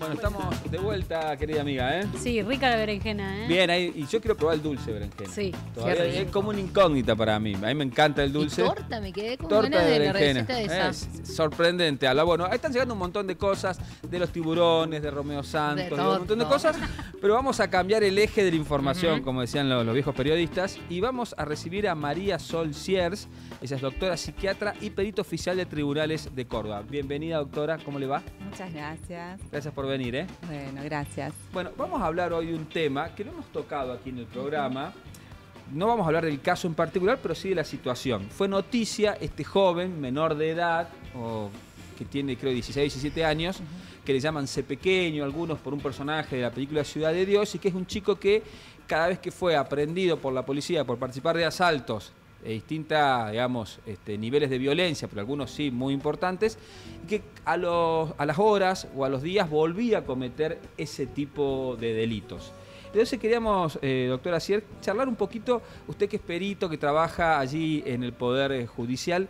Bueno, estamos de vuelta, querida amiga, ¿eh? Sí, rica la berenjena, ¿eh? Bien, ahí, y yo quiero probar el dulce de berenjena. Sí, Todavía qué es como una incógnita para mí. A mí me encanta el dulce. Y torta, me quedé con Torta ganas de de la berenjena. receta de esa. Es sorprendente. Bueno, ahí están llegando un montón de cosas, de los tiburones, de Romeo Santos, de un montón de cosas. Pero vamos a cambiar el eje de la información, como decían los viejos periodistas, y vamos a recibir a María Sol Siers. Ella es doctora psiquiatra y perito oficial de tribunales de Córdoba. Bienvenida, doctora. ¿Cómo le va? Muchas gracias. Gracias por venir, ¿eh? Bueno, gracias. Bueno, vamos a hablar hoy de un tema que no hemos tocado aquí en el programa. No vamos a hablar del caso en particular, pero sí de la situación. Fue noticia este joven, menor de edad, o que tiene creo 16, 17 años, que le llaman C pequeño, algunos por un personaje de la película Ciudad de Dios, y que es un chico que cada vez que fue aprendido por la policía por participar de asaltos de distintos, digamos, niveles de violencia, pero algunos sí muy importantes, que a las horas o a los días volvía a cometer ese tipo de delitos. Entonces queríamos, doctora Siers, charlar un poquito, usted que es perito, que trabaja allí en el Poder Judicial,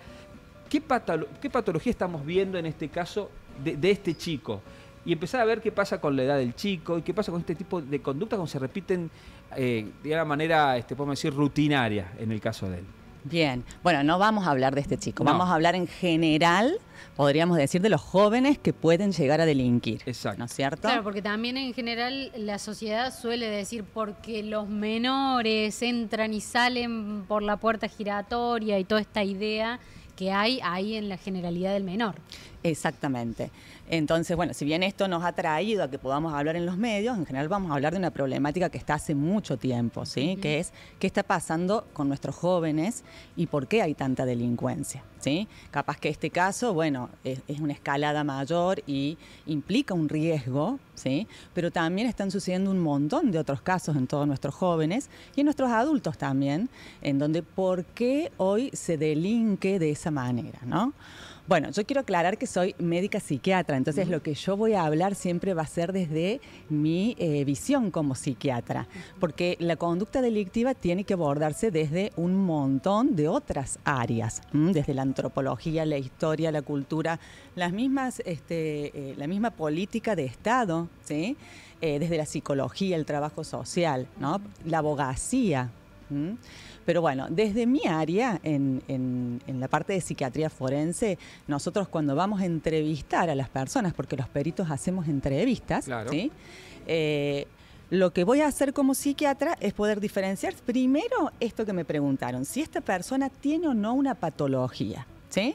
¿qué patología estamos viendo en este caso de este chico? Y empezar a ver qué pasa con la edad del chico y qué pasa con este tipo de conductas cuando se repiten de una manera, podemos decir, rutinaria en el caso de él. Bien, bueno, no vamos a hablar de este chico, No. vamos a hablar en general, podríamos decir, de los jóvenes que pueden llegar a delinquir. Exacto. ¿No es cierto? Claro, porque también en general la sociedad suele decir porque los menores entran y salen por la puerta giratoria y toda esta idea que hay ahí en la generalidad del menor. Exactamente. Entonces, bueno, si bien esto nos ha traído a que podamos hablar en los medios, en general vamos a hablar de una problemática que está hace mucho tiempo, ¿sí? Que es qué está pasando con nuestros jóvenes y por qué hay tanta delincuencia, ¿sí? Capaz que este caso, bueno, es una escalada mayor y implica un riesgo, ¿sí? Pero también están sucediendo un montón de otros casos en todos nuestros jóvenes y en nuestros adultos también, en donde por qué hoy se delinque de esa manera, ¿no? Bueno, yo quiero aclarar que soy médica psiquiatra, entonces lo que yo voy a hablar siempre va a ser desde mi visión como psiquiatra, porque la conducta delictiva tiene que abordarse desde un montón de otras áreas, desde la antropología, la historia, la cultura, las mismas, la misma política de Estado, ¿sí? Desde la psicología, el trabajo social, ¿no? La abogacía. Pero bueno, desde mi área, en la parte de psiquiatría forense, nosotros cuando vamos a entrevistar a las personas, porque los peritos hacemos entrevistas, Claro. ¿sí? Lo que voy a hacer como psiquiatra es poder diferenciar primero esto que me preguntaron, si esta persona tiene o no una patología, ¿sí?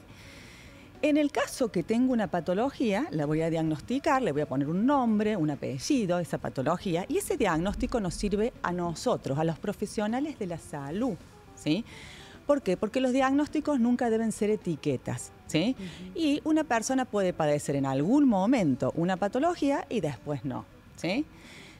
En el caso que tengo una patología, la voy a diagnosticar, le voy a poner un nombre, un apellido a esa patología, y ese diagnóstico nos sirve a nosotros, a los profesionales de la salud, ¿sí? ¿Por qué? Porque los diagnósticos nunca deben ser etiquetas, ¿sí? Y una persona puede padecer en algún momento una patología y después no, ¿sí?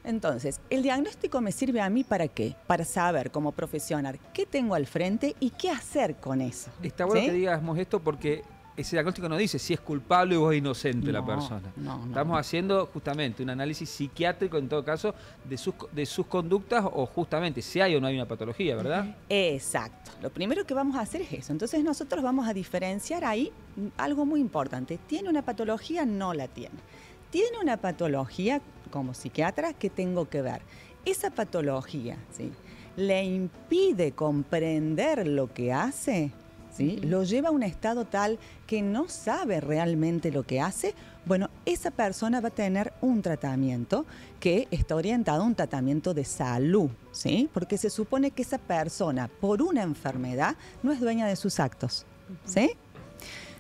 Entonces, el diagnóstico me sirve a mí ¿para qué? Para saber como profesional qué tengo al frente y qué hacer con eso. Está bueno ¿sí? que digamos esto porque ese diagnóstico no dice si es culpable o es inocente la persona. No. Estamos haciendo justamente un análisis psiquiátrico, en todo caso, de sus conductas o justamente si hay o no hay una patología, ¿verdad? Exacto. Lo primero que vamos a hacer es eso. Entonces nosotros vamos a diferenciar ahí algo muy importante. ¿Tiene una patología? No la tiene. ¿Tiene una patología como psiquiatra? ¿Qué tengo que ver? Esa patología, ¿sí? ¿Le impide comprender lo que hace? ¿Sí? ¿Lo lleva a un estado tal que no sabe realmente lo que hace? Bueno, esa persona va a tener un tratamiento que está orientado a un tratamiento de salud, ¿sí? Porque se supone que esa persona, por una enfermedad, no es dueña de sus actos, ¿sí?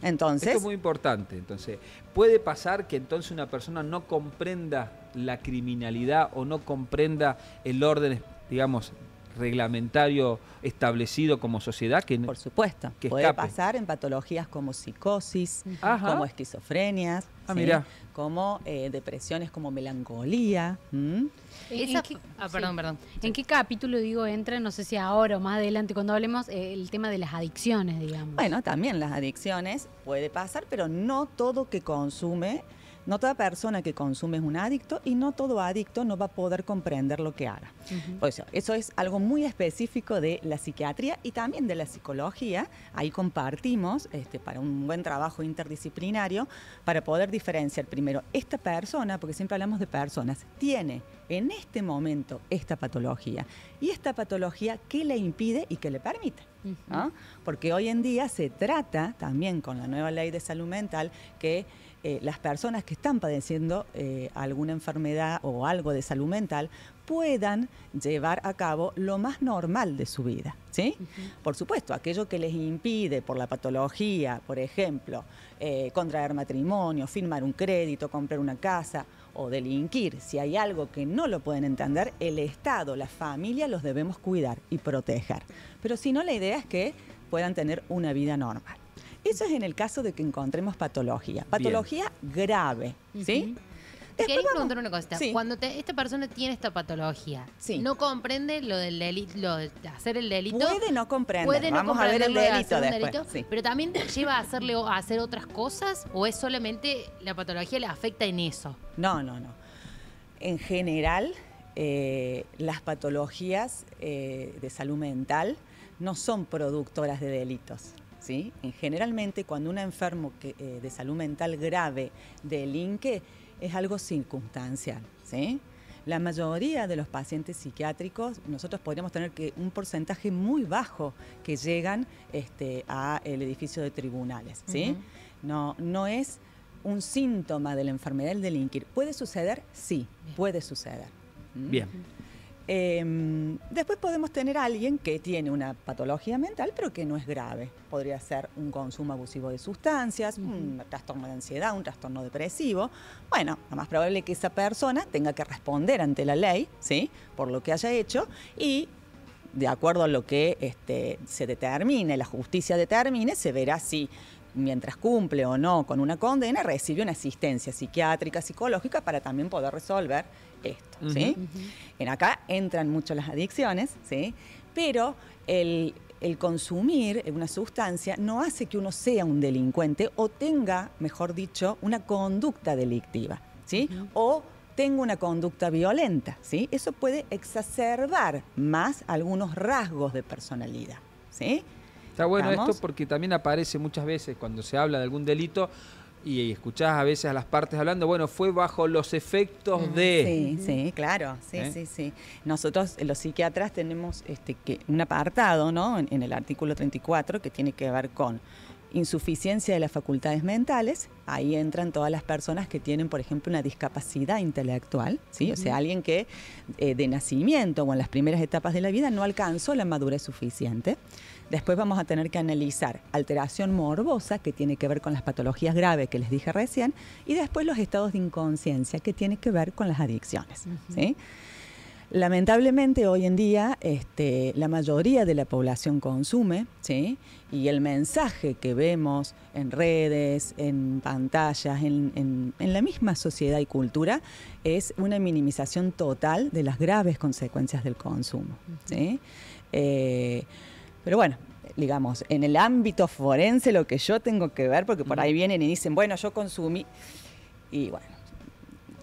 Entonces, esto es muy importante. Entonces, puede pasar que entonces una persona no comprenda la criminalidad o no comprenda el orden, digamos, reglamentario establecido como sociedad, que por supuesto, que puede escape. pasar en patologías como psicosis, Ajá. como esquizofrenias, ¿sí? Mirá. Como depresiones, como melancolía. Perdón. ¿En qué capítulo, entra, no sé si ahora o más adelante, cuando hablemos el tema de las adicciones, digamos? Bueno, también las adicciones puede pasar, pero no todo que consume No toda persona que consume es un adicto y no todo adicto no va a poder comprender lo que haga. Por eso es algo muy específico de la psiquiatría y también de la psicología. Ahí compartimos para un buen trabajo interdisciplinario para poder diferenciar primero esta persona, porque siempre hablamos de personas, tiene en este momento esta patología. Y esta patología, ¿qué le impide y qué le permite? ¿No? Porque hoy en día se trata también con la nueva ley de salud mental que las personas que están padeciendo alguna enfermedad o algo de salud mental puedan llevar a cabo lo más normal de su vida, ¿sí? Por supuesto, aquello que les impide por la patología, por ejemplo, contraer matrimonio, firmar un crédito, comprar una casa o delinquir, si hay algo que no lo pueden entender, el Estado, la familia los debemos cuidar y proteger. Pero si no, la idea es que puedan tener una vida normal. Eso es en el caso de que encontremos patología. Patología grave, ¿sí? Quería preguntar una cosita. Sí. Cuando esta persona tiene esta patología, sí, no comprende lo del delito, lo de hacer el delito. Puede no comprender. Puede no Vamos a ver el delito después. Delito, sí. pero también lleva a hacer otras cosas, o es solamente la patología le afecta en eso. No. En general, las patologías de salud mental no son productoras de delitos. ¿Sí? Generalmente, cuando un enfermo de salud mental grave delinque, es algo circunstancial, ¿sí? La mayoría de los pacientes psiquiátricos, nosotros podríamos tener un porcentaje muy bajo que llegan al edificio de tribunales, ¿sí? No es un síntoma de la enfermedad el delinquir. ¿Puede suceder? Sí, puede suceder. Bien. Después podemos tener a alguien que tiene una patología mental, pero que no es grave. Podría ser un consumo abusivo de sustancias, un trastorno de ansiedad, un trastorno depresivo. Bueno, lo más probable es que esa persona tenga que responder ante la ley, ¿sí? Por lo que haya hecho y de acuerdo a lo que se determine, la justicia determine, se verá si mientras cumple o no con una condena, recibe una asistencia psiquiátrica, psicológica para también poder resolver esto, ¿sí? En acá entran mucho las adicciones, ¿sí? Pero el consumir una sustancia no hace que uno sea un delincuente o tenga, mejor dicho, una conducta delictiva, ¿sí? O tenga una conducta violenta, ¿sí? Eso puede exacerbar más algunos rasgos de personalidad, ¿sí? Está bueno ¿Estamos? esto porque también aparece muchas veces cuando se habla de algún delito y escuchás a veces a las partes hablando, bueno, fue bajo los efectos de... Sí, claro, sí. Nosotros, los psiquiatras, tenemos un apartado, ¿no? En el artículo 34 que tiene que ver con insuficiencia de las facultades mentales. Ahí entran todas las personas que tienen, por ejemplo, una discapacidad intelectual, ¿sí? O sea, alguien que de nacimiento o en las primeras etapas de la vida no alcanzó la madurez suficiente. Después vamos a tener que analizar alteración morbosa, que tiene que ver con las patologías graves que les dije recién, y después los estados de inconsciencia, que tiene que ver con las adicciones, ¿sí? Lamentablemente hoy en día la mayoría de la población consume, ¿sí? Y el mensaje que vemos en redes, en pantallas, en la misma sociedad y cultura es una minimización total de las graves consecuencias del consumo, ¿sí? Pero bueno, digamos, en el ámbito forense lo que yo tengo que ver, porque por ahí vienen y dicen, bueno, yo consumí, y bueno,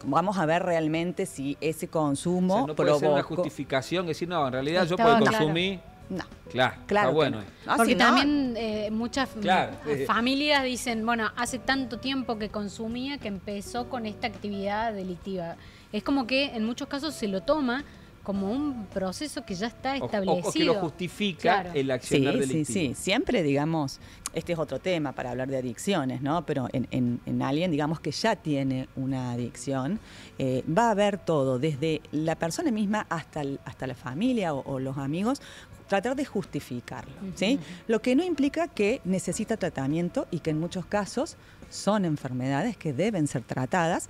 vamos a ver realmente si ese consumo O sea, no puede ser una provocó... justificación, decir, no, en realidad yo Estaba puedo claro. consumir... No. Claro, Claro está que bueno. no. Porque si no, también muchas Claro, familias dicen, bueno, hace tanto tiempo que consumía que empezó con esta actividad delictiva. Es como que en muchos casos se lo toma como un proceso que ya está establecido. O que lo justifica Claro. el accionar delictivo. Sí. Siempre, digamos, este es otro tema para hablar de adicciones, ¿no? Pero en alguien, digamos, que ya tiene una adicción, va a haber todo, desde la persona misma hasta la familia o los amigos, tratar de justificarlo, ¿sí? Lo que no implica que necesita tratamiento y que en muchos casos son enfermedades que deben ser tratadas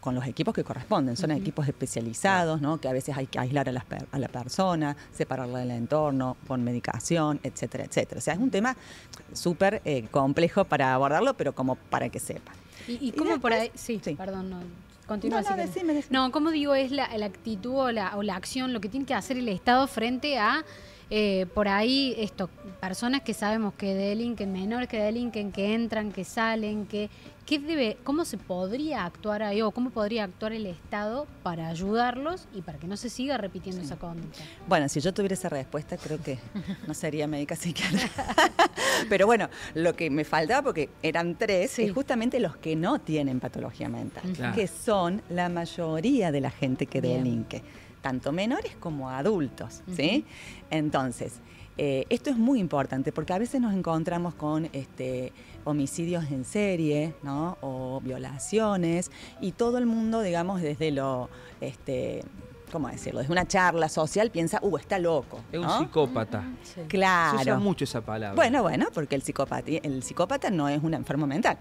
con los equipos que corresponden. Son equipos especializados, ¿no? Que a veces hay que aislar a la persona, separarla del entorno, con medicación, etcétera, etcétera. O sea, es un tema súper complejo para abordarlo, pero como para que sepan. ¿Y cómo después, por ahí? Sí, perdón, no. Continúa. No, decime. No, ¿cómo digo es la actitud o la acción, lo que tiene que hacer el Estado frente a por ahí personas que sabemos que delinquen, menores que delinquen, que entran, que salen, ¿cómo se podría actuar ahí o cómo podría actuar el Estado para ayudarlos y para que no se siga repitiendo esa conducta? Bueno, si yo tuviera esa respuesta, creo que no sería médica psiquiatra. Pero bueno, lo que me faltaba, porque eran 3, es justamente los que no tienen patología mental, que son la mayoría de la gente que delinque, tanto menores como adultos, ¿sí? Entonces, esto es muy importante porque a veces nos encontramos con homicidios en serie, ¿no? O violaciones, y todo el mundo, digamos, desde lo, ¿cómo decirlo? Desde una charla social piensa, está loco, ¿no? Es un psicópata. Sí. Claro. Se usa mucho esa palabra. Bueno, porque el psicópata no es un enfermo mental.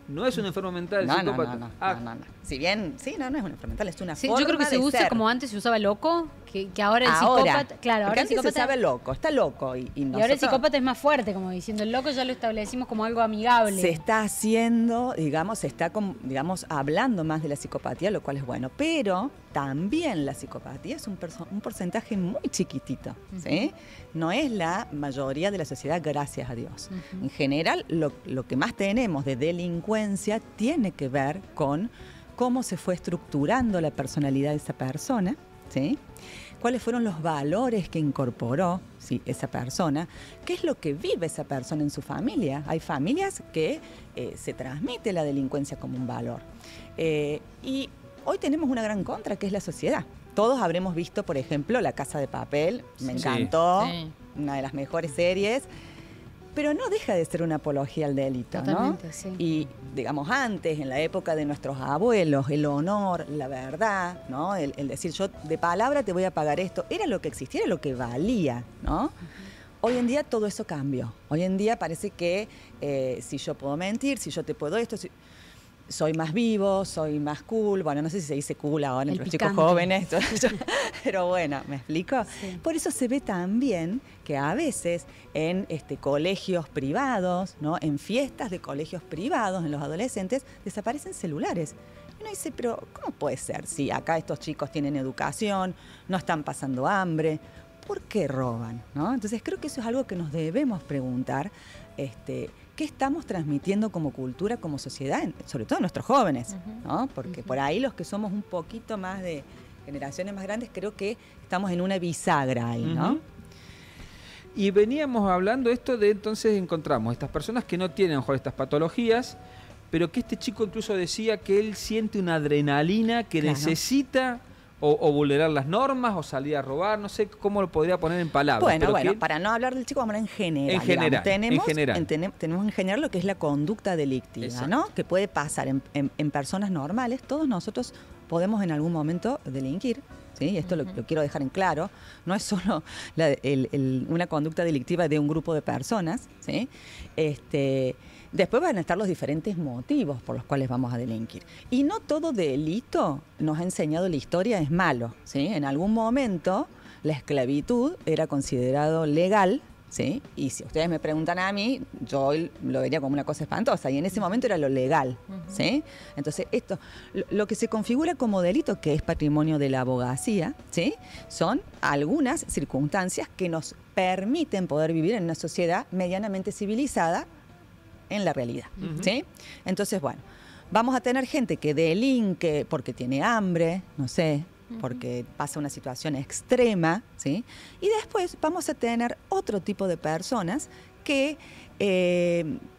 No es un enfermo mental el No. Si bien, sí, no es un enfermo mental, es una forma yo creo que se de usa ser. como antes se usaba loco, que ahora el psicópata... Claro, ahora el antes psicópata... se sabe loco, está loco. Y ahora el psicópata es más fuerte, como diciendo, el loco ya lo establecimos como algo amigable. Se está haciendo, digamos, hablando más de la psicopatía, lo cual es bueno. Pero también la psicopatía es un porcentaje muy chiquitito, ¿sí? No es la mayoría de la sociedad, gracias a Dios. En general, lo que más tenemos de delincuencia tiene que ver con cómo se fue estructurando la personalidad de esa persona, ¿sí? ¿Cuáles fueron los valores que incorporó, ¿sí?, esa persona? ¿Qué es lo que vive esa persona en su familia? Hay familias que se transmite la delincuencia como un valor. Y hoy tenemos una gran contra, que es la sociedad. Todos habremos visto, por ejemplo, La Casa de Papel. Me encantó, una de las mejores series. Pero no deja de ser una apología al delito, totalmente, ¿no? Sí. Y, digamos, antes, en la época de nuestros abuelos, el honor, la verdad, ¿no? El decir, yo de palabra te voy a pagar esto, era lo que existía, era lo que valía, ¿no? Hoy en día todo eso cambió. Hoy en día parece que si yo puedo mentir, si yo te puedo esto... soy más vivo, soy más cool. Bueno, no sé si se dice cool ahora entre los chicos jóvenes, pero bueno, ¿me explico? Sí. Por eso se ve también que a veces en colegios privados, ¿no?, en fiestas de colegios privados, en los adolescentes, desaparecen celulares. Y uno dice, pero ¿cómo puede ser? Si acá estos chicos tienen educación, no están pasando hambre, ¿por qué roban? ¿No? Entonces creo que eso es algo que nos debemos preguntar, ¿qué estamos transmitiendo como cultura, como sociedad, sobre todo a nuestros jóvenes? ¿No? Porque por ahí los que somos un poquito más de generaciones más grandes, creo que estamos en una bisagra ahí, ¿no? Y veníamos hablando esto de, entonces encontramos estas personas que no tienen a lo mejor estas patologías, pero que este chico incluso decía que él siente una adrenalina que necesita... O vulnerar las normas, o salir a robar, no sé cómo lo podría poner en palabras. Bueno, para no hablar del chico, vamos a hablar en general. Tenemos en general lo que es la conducta delictiva, ¿no? Que puede pasar en personas normales. Todos nosotros podemos en algún momento delinquir, ¿sí? Esto lo quiero dejar en claro. No es solo una conducta delictiva de un grupo de personas, ¿sí? Después van a estar los diferentes motivos por los cuales vamos a delinquir. Y no todo delito, nos ha enseñado la historia, es malo, ¿sí? En algún momento la esclavitud era considerado legal, ¿sí? Y si ustedes me preguntan a mí, yo lo vería como una cosa espantosa. Y en ese momento era lo legal, ¿sí? Entonces, lo que se configura como delito, que es patrimonio de la abogacía, ¿sí?, son algunas circunstancias que nos permiten poder vivir en una sociedad medianamente civilizada en la realidad, ¿sí? Entonces, bueno, vamos a tener gente que delinque porque tiene hambre, no sé, porque pasa una situación extrema, ¿sí? Y después vamos a tener otro tipo de personas que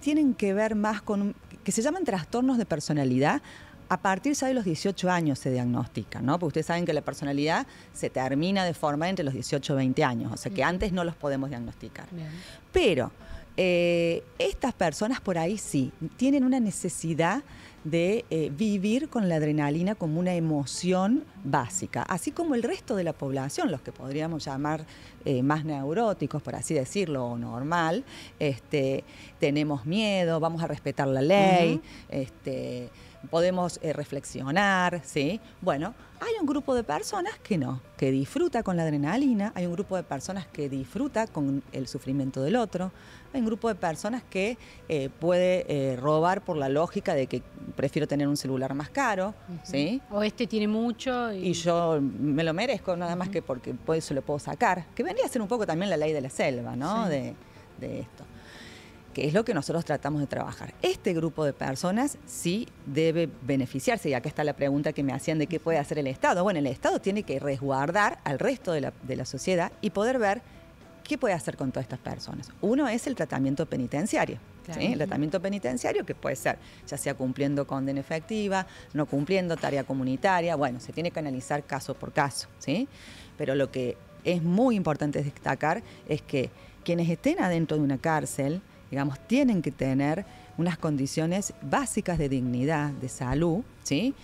tienen que ver más con, que se llaman trastornos de personalidad. A partir ya de los 18 años se diagnostican, ¿no? Porque ustedes saben que la personalidad se termina de formar entre los 18 y 20 años, o sea que antes no los podemos diagnosticar. Bien. Pero estas personas por ahí sí tienen una necesidad de vivir con la adrenalina como una emoción básica, así como el resto de la población, los que podríamos llamar más neuróticos, por así decirlo, o normal, tenemos miedo, vamos a respetar la ley, podemos reflexionar, ¿sí? Bueno, hay un grupo de personas que no, que disfruta con la adrenalina, hay un grupo de personas que disfruta con el sufrimiento del otro, hay un grupo de personas que puede robar por la lógica de que prefiero tener un celular más caro, ¿sí? O este tiene mucho Y yo me lo merezco, nada más que porque eso lo puedo sacar. Que vendría a ser un poco también la ley de la selva, ¿no? Sí. De esto. Que es lo que nosotros tratamos de trabajar. Este grupo de personas sí debe beneficiarse, y acá está la pregunta que me hacían de qué puede hacer el Estado. Bueno, el Estado tiene que resguardar al resto de la sociedad y poder ver qué puede hacer con todas estas personas. Uno es el tratamiento penitenciario. Claro. ¿Sí? El tratamiento penitenciario, que puede ser ya sea cumpliendo condena efectiva, no cumpliendo, tarea comunitaria, bueno, se tiene que analizar caso por caso, ¿sí? Pero lo que es muy importante destacar es que quienes estén adentro de una cárcel, digamos, tienen que tener unas condiciones básicas de dignidad, de salud, ¿sí?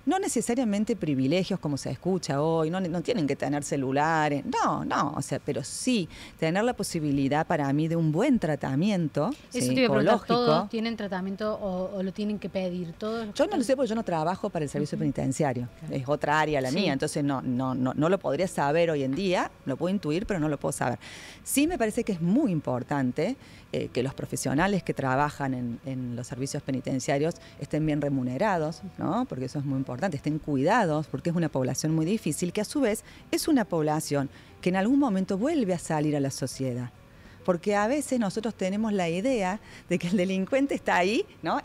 No necesariamente privilegios como se escucha hoy, no tienen que tener celulares, no, o sea, pero sí tener la posibilidad para mí de un buen tratamiento Eso te iba a preguntar, psicológico. ¿todos tienen tratamiento o lo tienen que pedir? ¿Todos? Yo no lo sé porque yo no trabajo para el servicio penitenciario, es otra área la Sí. mía, entonces no lo podría saber hoy en día, lo puedo intuir, pero no lo puedo saber. Sí me parece que es muy importante que los profesionales que trabajan en los servicios penitenciarios estén bien remunerados, ¿no? Porque eso es muy importante, estén cuidados, porque es una población muy difícil, que a su vez es una población que en algún momento vuelve a salir a la sociedad. Porque a veces nosotros tenemos la idea de que el delincuente está ahí, ¿no?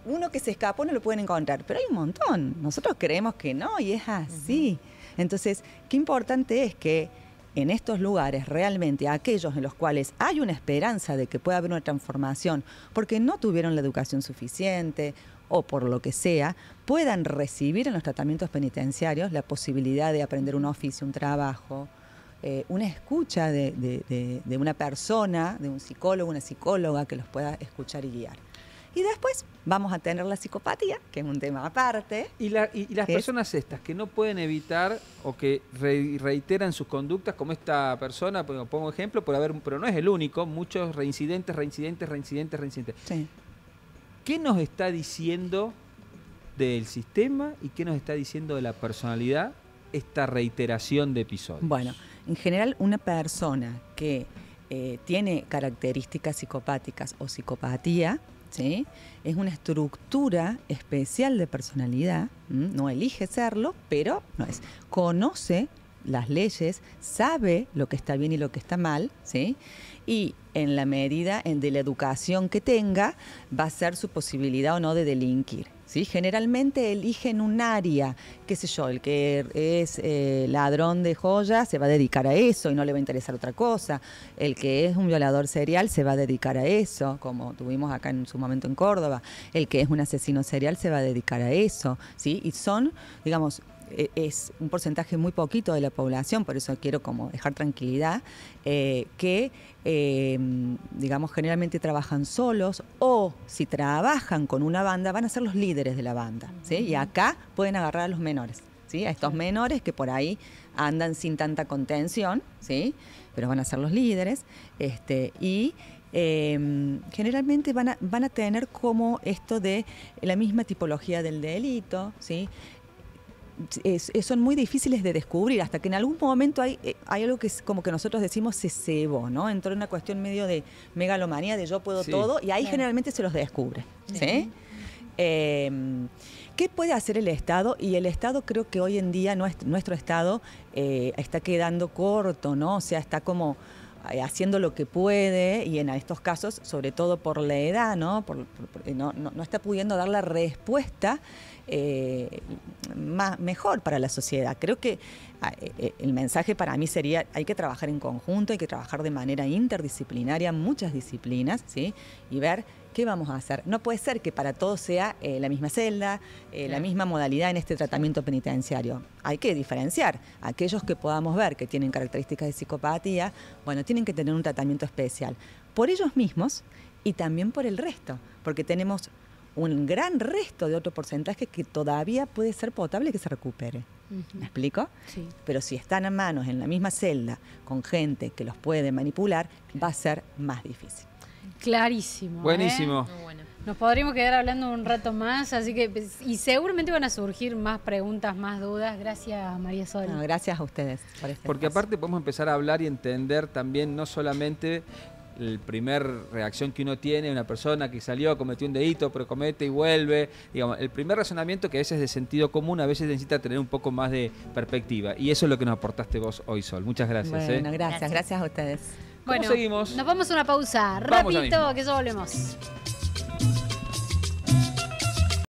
Uno que se escapó no lo pueden encontrar, pero hay un montón. Nosotros creemos que no y es así. Entonces, qué importante es que en estos lugares realmente aquellos en los cuales hay una esperanza de que pueda haber una transformación porque no tuvieron la educación suficiente o por lo que sea, puedan recibir en los tratamientos penitenciarios la posibilidad de aprender un oficio, un trabajo, una escucha de una persona, de un psicólogo, una psicóloga que los pueda escuchar y guiar. Y después vamos a tener la psicopatía, que es un tema aparte. Y las personas estas que no pueden evitar o que reiteran sus conductas, como esta persona, pongo ejemplo, pero no es el único, muchos reincidentes. Sí. ¿Qué nos está diciendo del sistema y qué nos está diciendo de la personalidad esta reiteración de episodios? Bueno, en general una persona que tiene características psicopáticas o psicopatía, ¿sí? Es una estructura especial de personalidad, no elige serlo, pero no es. Conoce las leyes, sabe lo que está bien y lo que está mal, ¿sí? Y en la medida de la educación que tenga, va a ser su posibilidad o no de delinquir, ¿sí? Generalmente eligen un área, qué sé yo, el que es ladrón de joyas se va a dedicar a eso y no le va a interesar otra cosa. El que es un violador serial se va a dedicar a eso, como tuvimos acá en su momento en Córdoba. El que es un asesino serial se va a dedicar a eso, ¿sí? Y son, digamos, es un porcentaje muy poquito de la población, por eso quiero como dejar tranquilidad, que digamos generalmente trabajan solos o si trabajan con una banda van a ser los líderes de la banda, ¿sí? Y acá pueden agarrar a los menores, ¿sí? A estos menores que por ahí andan sin tanta contención, ¿sí? Pero van a ser los líderes, y generalmente van a tener como esto de la misma tipología del delito, ¿sí? Son muy difíciles de descubrir hasta que en algún momento hay algo que es como que nosotros decimos se cebó, ¿no? Entró en una cuestión medio de megalomanía, de yo puedo todo, y ahí generalmente se los descubre, ¿sí? ¿Qué puede hacer el Estado? Y el Estado creo que hoy en día, nuestro Estado está quedando corto, ¿no? O sea, está como haciendo lo que puede y en estos casos, sobre todo por la edad, ¿no? No está pudiendo dar la respuesta mejor para la sociedad. Creo que el mensaje para mí sería hay que trabajar en conjunto, hay que trabajar de manera interdisciplinaria, muchas disciplinas, ¿sí? Y ver qué vamos a hacer. No puede ser que para todos sea la misma celda, la misma modalidad en este tratamiento penitenciario. Hay que diferenciar. Aquellos que podamos ver que tienen características de psicopatía, bueno, tienen que tener un tratamiento especial. Por ellos mismos y también por el resto, porque tenemos un gran resto de otro porcentaje que todavía puede ser potable que se recupere. ¿Me explico? Sí. Pero si están a manos en la misma celda con gente que los puede manipular, va a ser más difícil. Clarísimo. Buenísimo. Muy bueno. Nos podríamos quedar hablando un rato más, así que y seguramente van a surgir más preguntas, más dudas. Gracias, María Sol. No, gracias a ustedes por este Porque espacio. aparte podemos empezar a hablar y entender también no solamente el primer reacción que uno tiene, una persona que salió, cometió un delito, pero comete y vuelve. Digamos, el primer razonamiento que a veces es de sentido común, a veces necesita tener un poco más de perspectiva. Y eso es lo que nos aportaste vos hoy, Sol. Muchas gracias. Bueno, gracias a ustedes. ¿Cómo seguimos? Nos vamos a una pausa. Vamos ya Rapidito, mismo. que ya volvemos.